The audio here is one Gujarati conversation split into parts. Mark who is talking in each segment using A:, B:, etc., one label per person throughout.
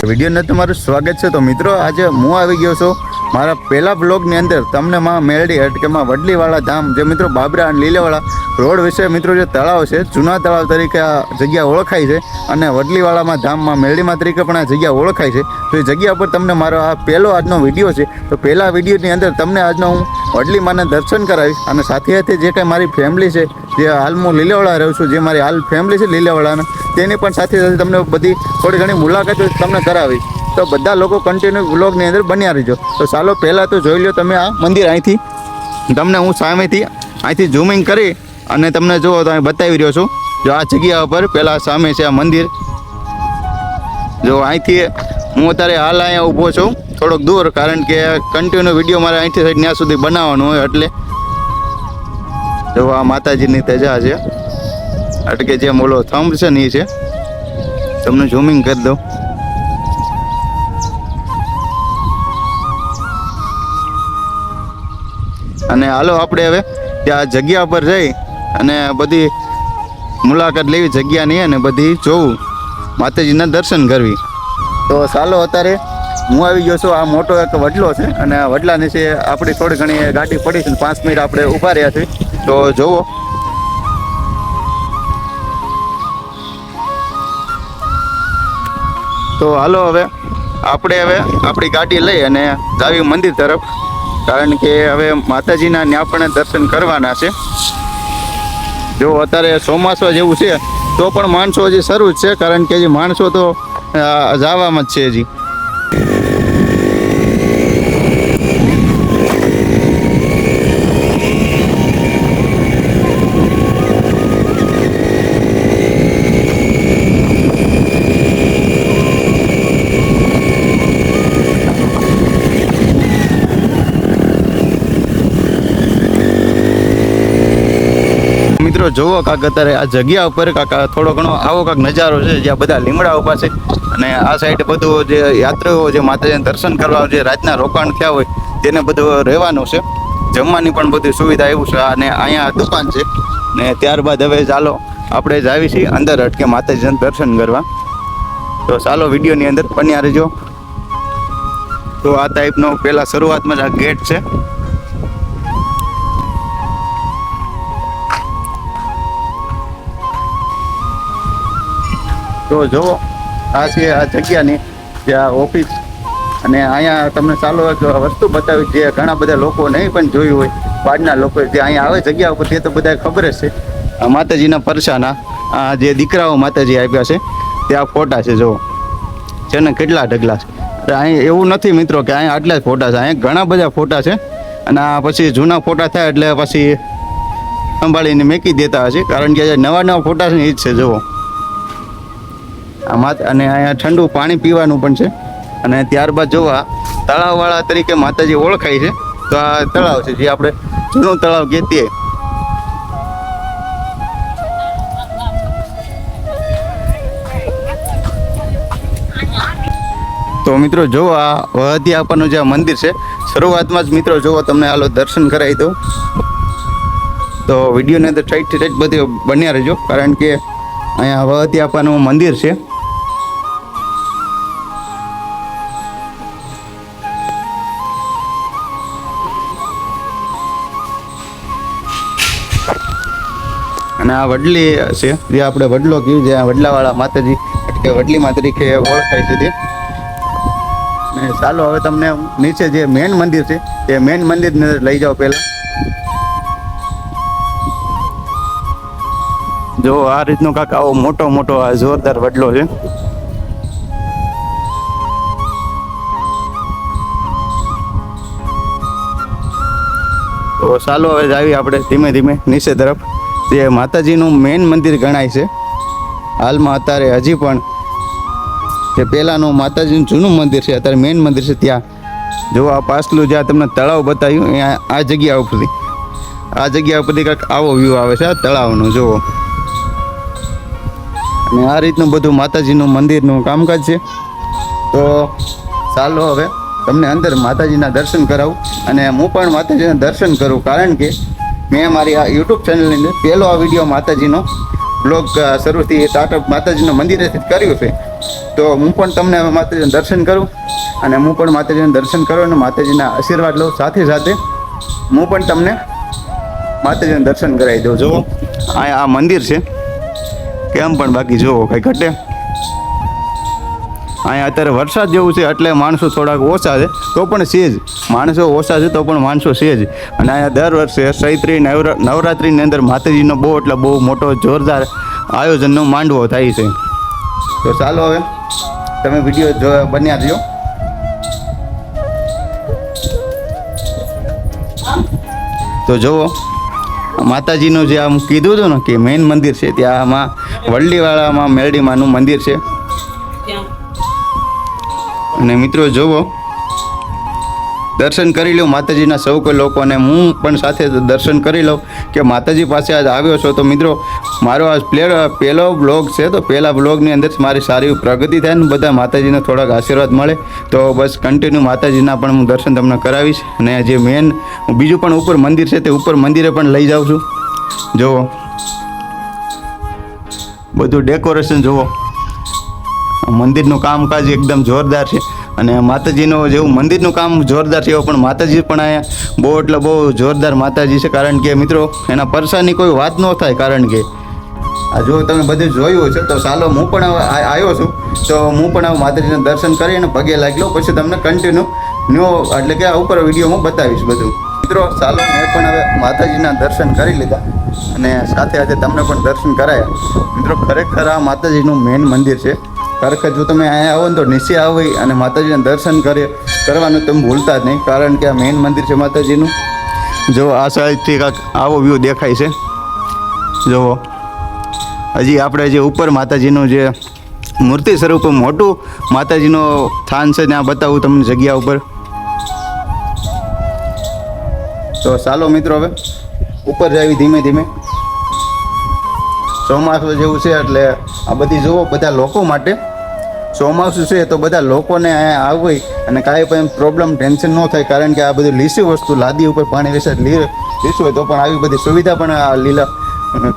A: વિડીયોને તમારું સ્વાગત છે। તો મિત્રો આજે હું આવી ગયો છું મારા પહેલા બ્લોગની અંદર તમને માં મેલડી હટકેમાં વડલીવાળા ધામ જે મિત્રો બાબરા અને લીલેવાળા રોડ વિશે મિત્રો જે તળાવ છે જૂના તળાવ તરીકે આ જગ્યા ઓળખાય છે અને વડલીવાળામાં ધામમાં મેલડીમાં તરીકે પણ આ જગ્યા ઓળખાય છે। તો એ જગ્યા પર તમને મારો આ પહેલો આજનો વિડીયો છે। તો પહેલા વિડીયોની અંદર તમને આજનો હું વડલી માને દર્શન કરાવીશ અને સાથે સાથે જે કંઈ મારી ફેમિલી છે જે હાલ હું લીલેવાળા રહું છું, જે મારી હાલ ફેમિલી છે લીલેવાળાના તેની પણ સાથે સાથે તમને બધી થોડી ઘણી મુલાકાત તમને કરાવી। તો બધા લોકો કન્ટિન્યુ વ્લોગની અંદર બન્યા રહીજો। તો ચાલો પહેલાં તો જોઈ લો તમે આ મંદિર અહીંથી તમને હું સામેથી અહીંથી ઝૂમિંગ કરી અને તમને જુઓ તો અહીં બતાવી રહ્યો છું। જો આ જગ્યા ઉપર પહેલાં સામે છે આ મંદિર। જો અહીંથી હું અત્યારે હાલ અહીંયા ઊભો છું થોડોક દૂર, કારણ કે કન્ટિન્યુ વિડીયો મારે અહીંથી સાઈડ ત્યાં સુધી બનાવવાનો હોય એટલે જો આ માતાજીની તેજા છે એટલે કે જે મોલો થંભ છે ને એ છે, તમને ઝૂમિંગ કરી દઉં। અને હાલો આપણે હવે ત્યાં જગ્યા પર જઈ અને બધી મુલાકાત લેવી જગ્યાની અને બધી જોવું, માતાજીના દર્શન કરવી। તો ચાલો અત્યારે હું આવી ગયો છું। આ મોટો એક વડલો છે અને આ વડલા નીચે આપણી થોડી ઘણી ગાડી પડી છે, 5 મિનિટ આપણે ઊભા રહ્યા છીએ। તો જુઓ તો હાલો હવે આપણે આપણી ગાડી લઈ અને જાવી મંદિર તરફ, કારણ કે હવે માતાજીના ત્યાં પણ દર્શન કરવાના છે। જો અત્યારે ચોમાસા જેવું છે તો પણ માણસો હજી શરૂ જ છે, કારણ કે હજી માણસો તો જવામાં જ છે હજી। મિત્રો જોવો કાક અત્યારે આ જગ્યા ઉપર કાકા થોડો ઘણો આવો કાંક નજારો છે, જ્યાં બધા લીમડા ઊભા છે અને આ સાઈડ બધું જે યાત્રીઓ જે માતાજીને દર્શન કરવા જે રાતના રોકાણ થયા હોય તેને બધું રહેવાનું છે, જમવાની પણ બધી સુવિધા એવું છે। અને અહીંયા દુકાન છે ને ત્યારબાદ હવે ચાલો આપણે જ આવી છીએ અંદર હટકે માતાજીને દર્શન કરવા। તો ચાલો વિડીયોની અંદર બન્યા રહેજો। તો આ ટાઈપનો પહેલાં શરૂઆતમાં જ આ ગેટ છે। તો જુઓ આ છે આ જગ્યાની જે આ ઓફિસ, અને અહીંયા તમને ચાલો એક વસ્તુ બતાવી જે ઘણા બધા લોકો નહીં પણ જોયું હોય, બહારના લોકો જે અહીંયા આવે જગ્યા ઉપર તે તો બધા ખબર જ છે। આ માતાજીના પરસાના આ જે દીકરાઓ માતાજી આપ્યા છે તે આ ફોટા છે, જુઓ છે ને કેટલા ઢગલા છે। અહીં એવું નથી મિત્રો કે અહીંયા આટલા જ ફોટા છે, અહીંયા ઘણા બધા ફોટા છે અને આ પછી જૂના ફોટા થાય એટલે પછી સંભાળીને મેકી દેતા હશે, કારણ કે જે નવા નવા ફોટા છે ને એ જ છે। જુઓ આમાં અને અહીંયા ઠંડુ પાણી પીવાનું પણ છે। અને ત્યારબાદ જો આ તળાવવાળા તરીકે માતાજી ઓળખાય છે। તો આ તળાવ છે જે આપણે જૂનું તળાવ કહેતીએ। તો મિત્રો જો આ વહદી આપવાનું જે મંદિર છે શરૂઆતમાં જ મિત્રો જુઓ તમને હાલો દર્શન કરાવી દઉં। તો વિડીયોની અંદર સાઈડથી સાઈડ બધી બન્યા રહેજો, કારણ કે અહીંયા વહદી આપવાનું મંદિર છે। અને આ વડલી છે જે આપણે વડલો કહીએ, જે વડલાવાળા માતાજી કે વડલીમાં તરીકે ઓળખાય છે તે। અને ચાલો હવે તમને નીચે જે મેન મંદિર છે તે મેન મંદિરને લઈ જાઓ પહેલાં। જો આ રીતનો કાંક આવો મોટો આ જોરદાર વડલો છે। તો ચાલો હવે જાવી આપણે ધીમે ધીમે નીચે તરફ, જે માતાજીનું મેન મંદિર ગણાય છે હાલમાં અત્યારે હજી પણ। જે પહેલાંનું માતાજીનું જૂનું મંદિર છે અત્યારે મેન મંદિર છે ત્યાં જો આ પાછલું જ્યાં તમને તળાવ બતાવ્યું અહીંયા આ જગ્યા ઉપરથી કાંઈક આવો વ્યૂ આવે છે આ તળાવનો જુઓ। અને આ રીતનું બધું માતાજીનું મંદિરનું કામકાજ છે। તો ચાલો હવે તમને અંદર માતાજીના દર્શન કરાવું અને હું પણ માતાજીના દર્શન કરું, કારણ કે મેં મારી આ યુટ્યુબ ચેનલની અંદર પહેલો આ વિડીયો માતાજીનો બ્લોગ શરૂથી સ્ટાર્ટઅપ માતાજીના મંદિરેથી કર્યું છે। તો હું પણ તમને હવે માતાજીના દર્શન કરું અને હું પણ માતાજીના દર્શન કરું અને માતાજીના આશીર્વાદ લઉં. સાથે સાથે હું પણ તમને માતાજીના દર્શન કરાવી દઉં. જુઓ આ મંદિર છે, કેમ પણ બાકી જુઓ કંઈ ઘટે. અહીંયા અત્યારે વરસાદ જેવું છે એટલે માણસો થોડાક ઓછા છે, તો પણ છે જ માણસો ઓછા છે તો પણ માણસો છે જ. અને અહીંયા દર વર્ષે ચૈત્રી નવરાત્રિની અંદર માતાજીનો બહુ એટલે બહુ મોટો જોરદાર આયોજનનો માંડવો થાય છે. તો ચાલો હવે તમે વિડીયો બન્યા રહ્યો. તો જુઓ માતાજીનું જે આમ કીધું હતું ને કે મેઇન મંદિર છે ત્યાં આમાં વડલીવાળામાં મેરડીમાનું મંદિર છે. અને મિત્રો જુઓ દર્શન કરી લો માતાજીના સૌ કોઈ લોકો, અને હું પણ સાથે દર્શન કરી લઉં કે માતાજી પાસે આજ આવ્યો છો. તો મિત્રો મારો આ પહેલો બ્લોગ છે, તો પહેલા બ્લોગની અંદર મારી સારી પ્રગતિ થાય ને બધા માતાજીને થોડાક આશીર્વાદ મળે. તો બસ કન્ટિન્યુ માતાજીના પણ હું દર્શન તમને કરાવીશ. અને જે મેન બીજું પણ ઉપર મંદિર છે તે ઉપર મંદિરે પણ લઈ જાઉં છું. જુઓ બધું ડેકોરેશન જુઓ, મંદિરનું કામકાજ એકદમ જોરદાર છે. અને માતાજીનું જેવું મંદિરનું કામ જોરદાર છે એવું પણ માતાજી પણ અહીંયા બહુ એટલે બહુ જોરદાર માતાજી છે. કારણ કે મિત્રો એના પરસાની કોઈ વાત ન થાય, કારણ કે આ જો તમે બધું જોયું છે. તો ચાલો હું પણ આવ્યો છું, તો હું પણ હવે માતાજીના દર્શન કરીને પગે લાગી લઉં, પછી તમને કન્ટિન્યુ એટલે કે આ ઉપર વિડીયોમાં બતાવીશ બધું. મિત્રો ચાલો મેં પણ હવે માતાજીના દર્શન કરી લીધા અને સાથે સાથે તમને પણ દર્શન કરાયા. મિત્રો ખરેખર આ માતાજીનું મેઇન મંદિર છે. ખરેખર જો તમે અહીંયા આવો ને તો નીચે આવી અને માતાજીના દર્શન કરવાનું તમે ભૂલતા જ નહીં, કારણ કે આ મેઇન મંદિર છે માતાજીનું. જો આ સાઈડથી કાંઈક આવો વ્યૂ દેખાય છે. જુઓ હજી આપણે જે ઉપર માતાજીનું જે મૂર્તિ સ્વરૂપ મોટું માતાજીનું સ્થાન છે ત્યાં બતાવું તમને જગ્યા ઉપર. તો ચાલો મિત્રો હવે ઉપર જાવી ધીમે ધીમે. ચોમાસું જેવું છે એટલે આ બધી જુઓ બધા લોકો માટે ચોમાસું છે તો બધા લોકોને અહીંયા આવવી અને કાંઈ પણ પ્રોબ્લેમ ટેન્શન ન થાય, કારણ કે આ બધું લીસી વસ્તુ લાદી ઉપર પાણી વેસે લીસું હોય તો પણ આવી બધી સુવિધા પણ આ લીલા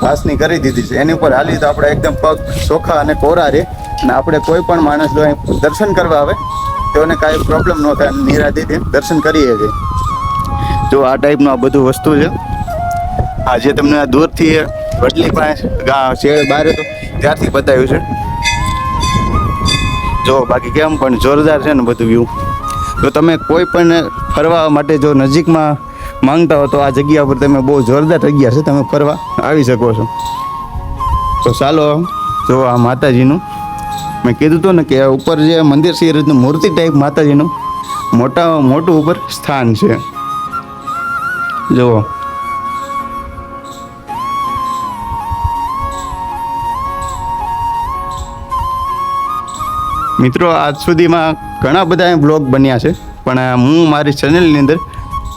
A: ઘાસની કરી દીધી છે. એની ઉપર હાલી તો આપણે એકદમ પગ ચોખ્ખા અને કોરા રહે અને આપણે કોઈ પણ માણસ જો દર્શન કરવા આવે તો એને કાંઈ પ્રોબ્લેમ ન થાય, નિરાંતથી દર્શન કરીએ છીએ. જો આ ટાઈપનું આ બધું વસ્તુ છે. આ જે તમને દૂરથી વડલી પાસે શેડ બહાર હતો ત્યારથી બતાવ્યું છે. જો બાકી કેમ પણ જોરદાર છે ને બધું વ્યૂ. જો તમે કોઈ પણ ફરવા માટે જો નજીકમાં માંગતા હો તો આ જગ્યા પર તમે બહુ જોરદાર જગ્યા છે, તમે ફરવા આવી શકો છો. તો ચાલો જો આ માતાજીનું મેં કીધું હતું ને કે ઉપર જે મંદિર છે એ રીતનું મૂર્તિ ટાઈપ માતાજીનું મોટું ઉપર સ્થાન છે. જુઓ મિત્રો આજ સુધીમાં ઘણા બધા બ્લોગ બન્યા છે, પણ હું મારી ચેનલની અંદર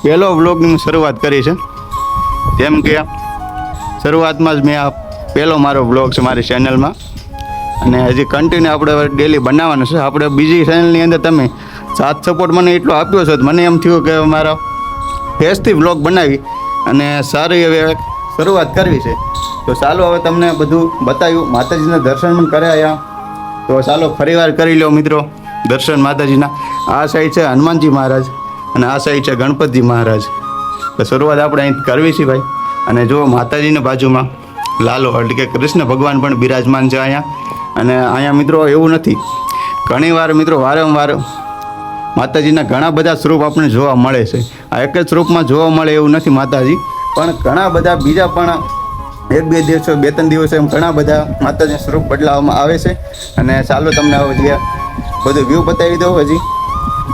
A: પહેલો બ્લોગની શરૂઆત કરી છે. જેમ કે શરૂઆતમાં જ મેં આ પહેલો મારો બ્લોગ છે મારી ચેનલમાં, અને હજી કન્ટિન્યુ આપણે ડેલી બનાવવાનું છે. આપણે બીજી ચેનલની અંદર તમે સાથ સપોર્ટ મને એટલો આપ્યો છે, મને એમ થયું કે મારા ફેસથી બ્લોગ બનાવી અને સારી હવે શરૂઆત કરવી છે. તો ચાલો હવે તમને બધું બતાવ્યું, માતાજીના દર્શન પણ કરાયા. તો ચાલો ફરીવાર કરી લો મિત્રો દર્શન માતાજીના. આ સાઈડ છે હનુમાનજી મહારાજ અને આ સાઈડ છે ગણપતિજી મહારાજ. તો શરૂઆત આપણે અહીં કરવી છે ભાઈ. અને જો માતાજીની બાજુમાં લાલો એટલે કે કૃષ્ણ ભગવાન પણ બિરાજમાન છે અહીંયા. અને અહીંયા મિત્રો એવું નથી, ઘણીવાર મિત્રો વારંવાર માતાજીના ઘણા બધા સ્વરૂપ આપણને જોવા મળે છે. આ એક જ સ્વરૂપમાં જોવા મળે એવું નથી માતાજી, પણ ઘણા બધા બીજા પણ 1-2 દિવસો 2-3 દિવસો એમ ઘણા બધા માતાજીના સ્વરૂપ બદલાવવામાં આવે છે. અને ચાલો તમને હવે જે બધું વ્યૂ બતાવી દઉં હજી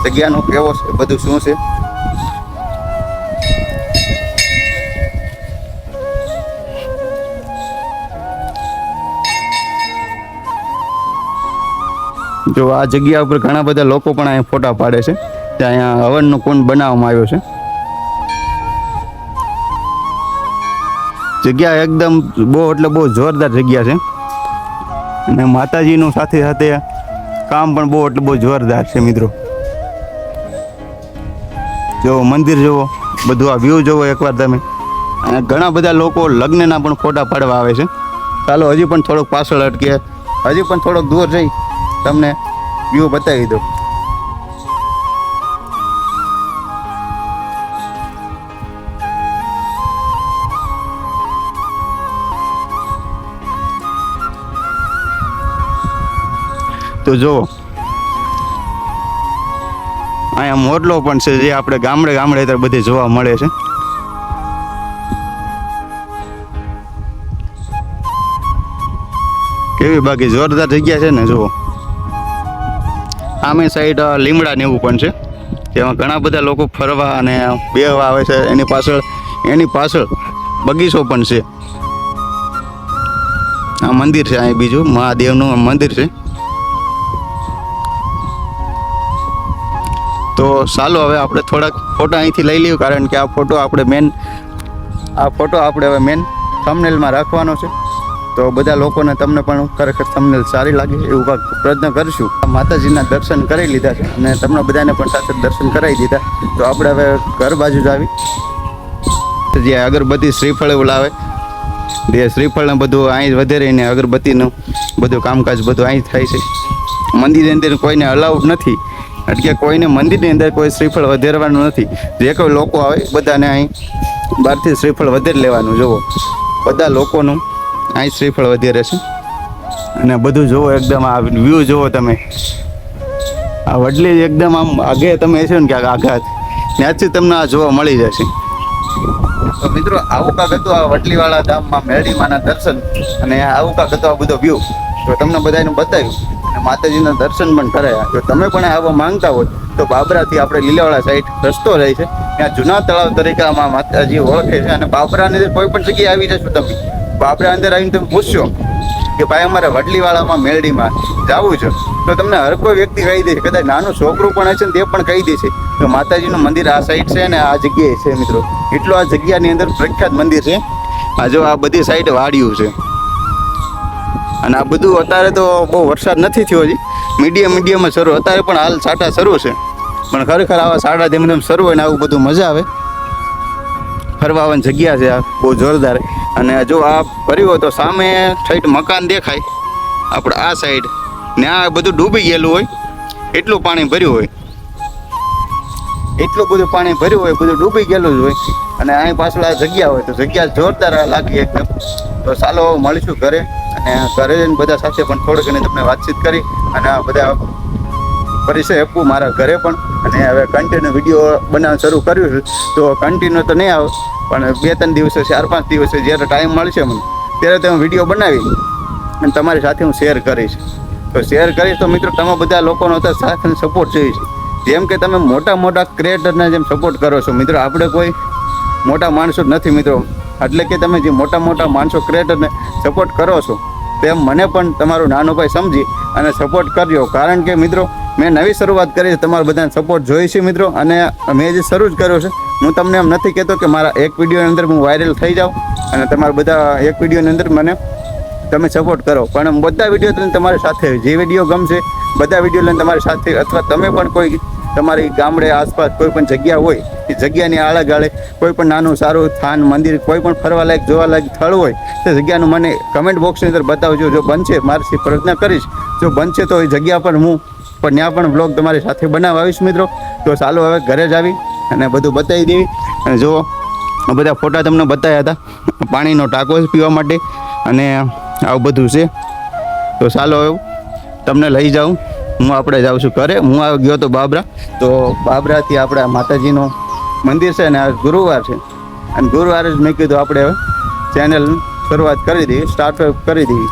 A: જગ્યાનો કેવો છે બધું શું છે. જો આ જગ્યા ઉપર ઘણા બધા લોકો પણ અહીંયા ફોટા પાડે છે. ત્યાં અહીંયા હવનનો કુંડ બનાવવામાં આવ્યો છે. જગ્યા એકદમ બહુ એટલે બહુ જોરદાર જગ્યા છે. અને માતાજીનું સાથે સાથે કામ પણ બહુ એટલે બહુ જોરદાર છે મિત્રો. જો મંદિર જુઓ, બધું આ વ્યૂ જુઓ એકવાર તમે. અને ઘણા બધા લોકો લગ્નના પણ ફોટા પાડવા આવે છે. ચાલો હજી પણ થોડોક પાછળ અટકે, હજી પણ થોડોક દૂર જઈ તમને વ્યૂ બતાવી દઉં. તો જુઓ અહીંયા મોરલો પણ છે, જે આપણે ગામડે અત્યારે બધી જોવા મળે છે. કેવી બાકી જોરદાર જગ્યા છે ને. જુઓ આમે સાઈડ લીમડા ને એવું પણ છે, જેમાં ઘણા બધા લોકો ફરવા અને બેહવા આવે છે. એની પાછળ બગીચો પણ છે. આ મંદિર છે, અહીં બીજું મહાદેવનું મંદિર છે. તો ચાલો હવે આપણે થોડાક ફોટા અહીંથી લઈ લઈએ, કારણ કે આ ફોટો આપણે હવે મેન થંબનેલમાં રાખવાનો છે. તો બધા લોકોને તમને પણ ખરેખર થંબનેલ સારી લાગે એવું કાંઈક પ્રયત્ન કરીશું. માતાજીના દર્શન કરી લીધા છે અને તમને બધાને પણ સાથે દર્શન કરાવી દીધા. તો આપણે હવે ઘર બાજુ જ આવી, જે અગરબત્તી શ્રીફળ એવું લાવે, જે શ્રીફળને બધું અહીં વધારીને અગરબત્તીનું બધું કામકાજ બધું અહીં થાય છે. મંદિરની અંદર કોઈને અલાઉડ નથી, એટલે કોઈને મંદિરની અંદર કોઈ શ્રીફળ વધારવાનું નથી. જે કોઈ લોકો આવે બધાને અહીં બહારથી શ્રીફળ વધારી લેવાનું. જુઓ બધા લોકોનું અહીં શ્રીફળ વધારે છે. અને બધું જુઓ, એકદમ આ વ્યૂ જુઓ તમે. આ વડલી એકદમ આમ આગે તમે છે ને ક્યાંક આઘાત ત્યાંથી તમને આ જોવા મળી જશે. તો મિત્રો આવું કાંક હતું આ વડલીવાળા ધામમાં મેરડીમાના દર્શન, અને આવું કાંક હતું આ બધો વ્યૂ. તો તમને બધાને બતાવ્યું અને માતાજીના દર્શન પણ કરાયા. જો તમે પણ આવવા માંગતા હોય તો બાબરાથી આપણે લીલાવાળા સાઈડ રસ્તો રહે છે, ત્યાં જૂના તળાવ તરીકે આમાં માતાજી ઓળખે છે. અને બાબરાની કોઈ પણ જગ્યાએ આવી જશો તમે, બાબરા અંદર આવીને તમે પૂછશો કે ભાઈ અમારે વડલીવાળામાં મેરડીમાં જવું છે, તો તમને હર કોઈ વ્યક્તિ કહી દે છે. કદાચ નાનું છોકરું પણ હશે ને તે પણ કહી દે છે કે માતાજીનું મંદિર આ સાઈડ છે ને આ જગ્યાએ છે. મિત્રો એટલું આ જગ્યાની અંદર પ્રખ્યાત મંદિર છે. આ જો આ બધી સાઈડ વાડિયું છે, અને આ બધું અત્યારે તો બહુ વરસાદ નથી થયો હજી, મીડિયમમાં શરૂ. અત્યારે પણ હાલ સાટા શરૂ છે, પણ ખરેખર આવા સાટા ધીમે ધીમે શરૂ હોય ને આવું બધું મજા આવે. ફરવા આવવાની જગ્યા છે આ બહુ જોરદાર. અને જો આ ફર્યું હોય તો સામે ઠેઠ મકાન દેખાય આપણે આ સાઈડ, ને આ બધું ડૂબી ગયેલું હોય, એટલું પાણી ભર્યું હોય, બધું ડૂબી ગયેલું જ હોય. અને અહીં પાછળ આ જગ્યા હોય તો જગ્યા જોરદાર લાગી એકદમ. તો ચાલો મળીશું ઘરે, અને ઘરે જઈને બધા સાથે પણ થોડી ઘણી તમને વાતચીત કરી અને આ બધા પરિચય આપવું મારા ઘરે પણ. અને હવે કન્ટિન્યુ વિડીયો બનાવવાનું શરૂ કર્યું છે. તો કન્ટિન્યુ તો નહીં આવે, પણ 2-3 દિવસે 4-5 દિવસે જ્યારે ટાઈમ મળશે મને ત્યારે તમે વિડીયો બનાવી અને તમારી સાથે હું શેર કરીશ. તો શેર કરીશ તો મિત્રો તમે બધા લોકોનો તો સાથ અને સપોર્ટ જોઈએ છે. જેમ કે તમે મોટા ક્રિએટરને જેમ સપોર્ટ કરો છો મિત્રો, આપણે કોઈ મોટા માણસો નથી મિત્રો, એટલે કે તમે જે મોટા માણસો ક્રિએટરને સપોર્ટ કરો છો તેમ મને પણ તમારો નાનો ભાઈ સમજી અને સપોર્ટ કરજો. કારણ કે મિત્રો મેં નવી શરૂઆત કરી છે, તમારા બધાને સપોર્ટ જોઈએ છે મિત્રો. અને મેં જે શરૂ જ કર્યો છે, હું તમને એમ નથી કહેતો કે મારા એક વિડીયોની અંદર હું વાયરલ થઈ જાઉં અને તમારા બધા એક વિડીયોની અંદર મને તમે સપોર્ટ કરો, પણ બધા વિડીયો લઈને તમારી સાથે, જે વિડીયો ગમશે બધા વિડીયો લઈને તમારી સાથે, અથવા તમે પણ કોઈ તમારી ગામડે આસપાસ કોઈ પણ જગ્યા હોય એ જગ્યાની આળે ગાળે કોઈ પણ નાનું સારું સ્થાન, મંદિર, કોઈ પણ ફરવાલાયક જોવાલાયક સ્થળ હોય તે જગ્યાનું મને કમેન્ટ બોક્સની અંદર બતાવજો. જો બનશે મારાથી પ્રયત્ન કરીશ, જો બનશે તો એ જગ્યા પર હું પણ ત્યાં પણ બ્લોગ તમારી સાથે બનાવવા આવીશ મિત્રો. તો ચાલો હવે ઘરે જ આવી અને બધું બતાવી દેવી. અને જો બધા ફોટા તમને બતાવ્યા હતા, પાણીનો ટાંકો પીવા માટે અને આવું બધું છે. તો ચાલો એવું તમને લઈ જાઉં, આપણે જાઉં છું ઘરે. હું આવી ગયો તો બાબરા, તો બાબરાથી આપણે માતાજીનું મંદિર છે ને આ ગુરુવાર છે, અને ગુરુવારે જ મેં કીધું આપણે હવે ચેનલ શરૂઆત કરી દઈએ, સ્ટાર્ટ કરી દઈએ.